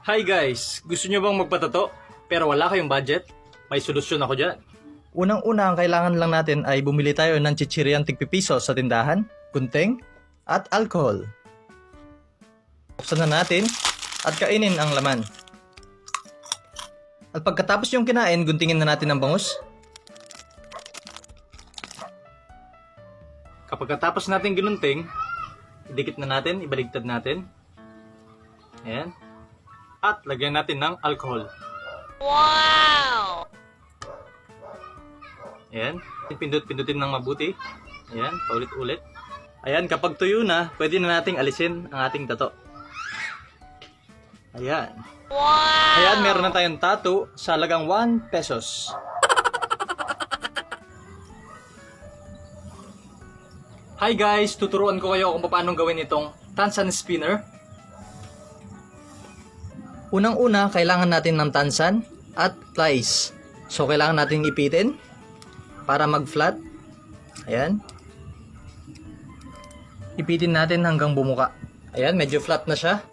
Hi guys! Gusto nyo bang magpatato? Pero wala kayong budget? May solusyon ako dyan. Unang-una, ang kailangan lang natin ay bumili tayo ng chichiriang tigpipiso sa tindahan, gunting, at alcohol. Buksan na natin at kainin ang laman. At pagkatapos yung kinain, guntingin na natin ang bangus. Kapag katapos natin ginunting, idikit na natin, ibaligtad natin. Ayan. At lagyan natin ng alcohol. Wow! Ayan. Pindut-pindutin ng mabuti. Ayan. Paulit-ulit. Ayan. Kapag tuyo na, pwede na nating alisin ang ating tato. Ayan. Wow! Ayan. Meron na tayong tattoo sa halagang 1 pesos. Hi guys! Tuturuan ko kayo kung paano gawin itong tansan spinner. Unang-una, kailangan natin ng tansan at plies. So, kailangan natin ipitin para mag-flat. Ayan. Ipitin natin hanggang bumuka. Ayan, medyo flat na siya.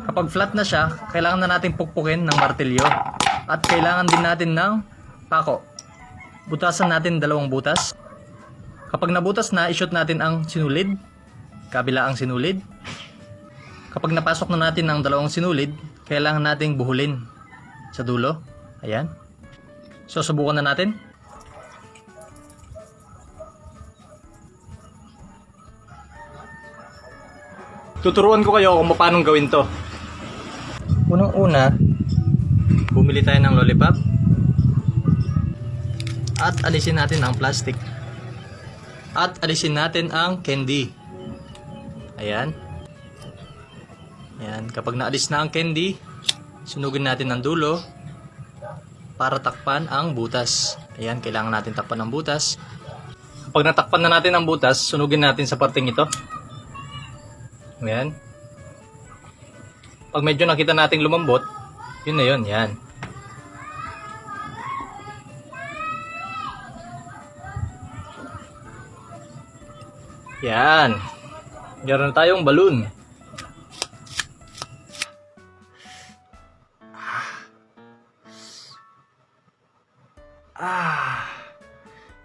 Kapag flat na siya, kailangan na natin pukpukin ng martilyo. At kailangan din natin ng pako. Butasan natin 2 butas. Kapag nabutas na, i-shoot natin ang sinulid. Kabila ang sinulid. Kapag napasok na natin ang 2 sinulid, kailangan nating buhulin sa dulo. Ayan. So, subukan na natin. Tuturuan ko kayo kung paano gawin to. Unang-una, bumili tayo ng lollipop. At alisin natin ang plastic. At alisin natin ang candy. Ayan. Ayan. Kapag naalis na ang candy, sunugin natin ang dulo para takpan ang butas. Ayan. Kailangan natin takpan ang butas. Kapag natakpan na natin ang butas, sunugin natin sa parteng ito. Ayan. Pag medyo nakita nating lumambot, yun na yun. Ayan. Yan. Meron na tayong balloon.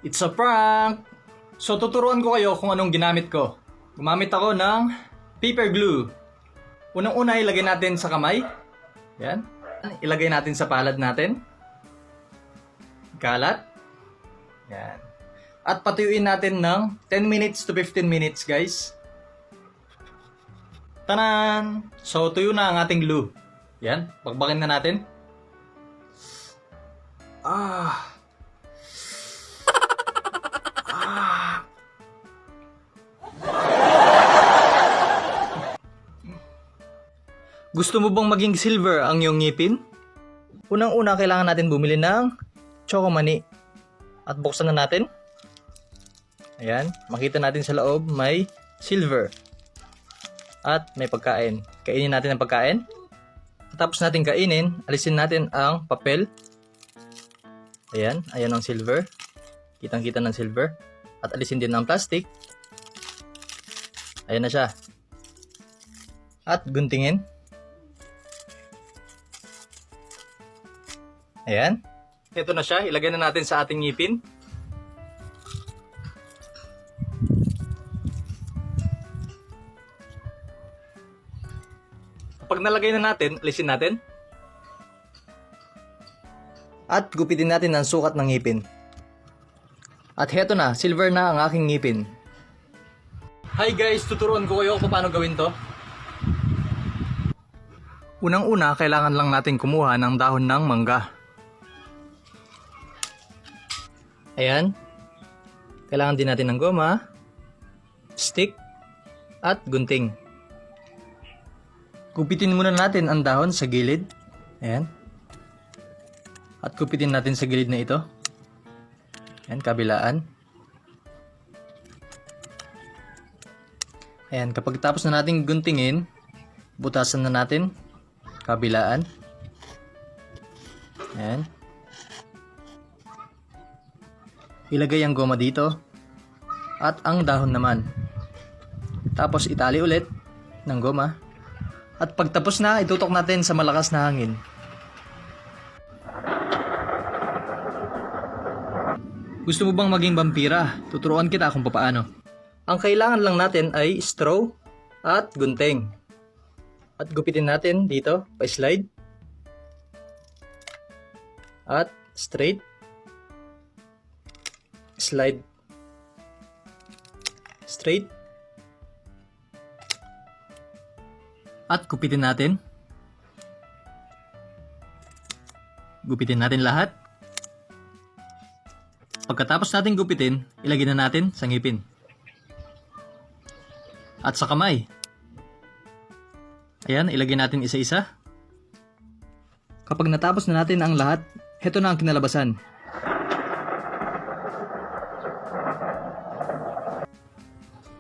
It's a prank! So, tuturuan ko kayo kung anong ginamit ko. Gumamit ako ng paper glue. Unang-una, ilagay natin sa kamay. Yan. Ilagay natin sa palad natin. Kalat. Yan. At patuyuin natin ng 10 minutes to 15 minutes, guys. Tanan! So, tuyo na ang ating glue. Yan. Bakbakin na natin. Gusto mo bang maging silver ang iyong ngipin? Unang-una, kailangan natin bumili ng Chocomani. At buksan na natin. Ayan, makita natin sa loob may silver. At may pagkain. Kainin natin ang pagkain. Tapos natin kainin, alisin natin ang papel. Ayan, ayan ang silver. Kitang-kita ng silver. At alisin din ang plastic. Ayan na siya. At guntingin. Ayan. Ito na siya. Ilagay na natin sa ating ngipin. Pag nalagay na natin, alisin natin. At gupitin natin ang sukat ng ngipin. At heto na, silver na ang aking ngipin. Hi guys, tuturuan ko kayo kung paano gawin to. Unang-una, kailangan lang natin kumuha ng dahon ng mangga. Ayan. Kailangan din natin ng goma, stick, at gunting. Kupitin muna natin ang dahon sa gilid. Ayan. At kupitin natin sa gilid na ito. Ayan, kabilaan. Ayan, kapag tapos na natin guntingin, butasan na natin. Kabilaan. Ayan. Ilagay ang goma dito. At ang dahon naman. Tapos itali ulit ng goma. At pagtapos na, itutok natin sa malakas na hangin. Gusto mo bang maging vampira? Tuturuan kita kung paano. Ang kailangan lang natin ay straw at gunting. At gupitin natin dito, pa-slide. At straight. Slide. Straight. At gupitin natin. Gupitin natin lahat. Pagkatapos natin gupitin, ilagay na natin sa ngipin. At sa kamay. Ayan, ilagay natin isa-isa. Kapag natapos na natin ang lahat, heto na ang kinalabasan.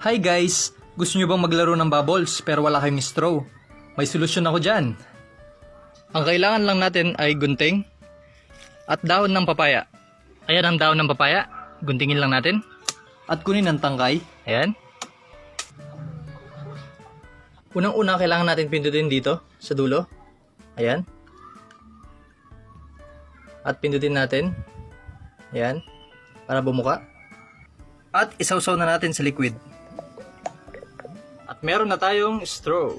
Hi guys! Gusto nyo bang maglaro ng bubbles pero wala kayong straw? May solusyon ako dyan. Ang kailangan lang natin ay gunting at dahon ng papaya. Ayan ang dahon ng papaya. Guntingin lang natin. At kunin ang tangkay. Ayan. Unang-una kailangan natin pindutin dito sa dulo. Ayan. At pindutin natin. Ayan. Para bumuka. At isawsaw na natin sa liquid. At meron na tayong straw.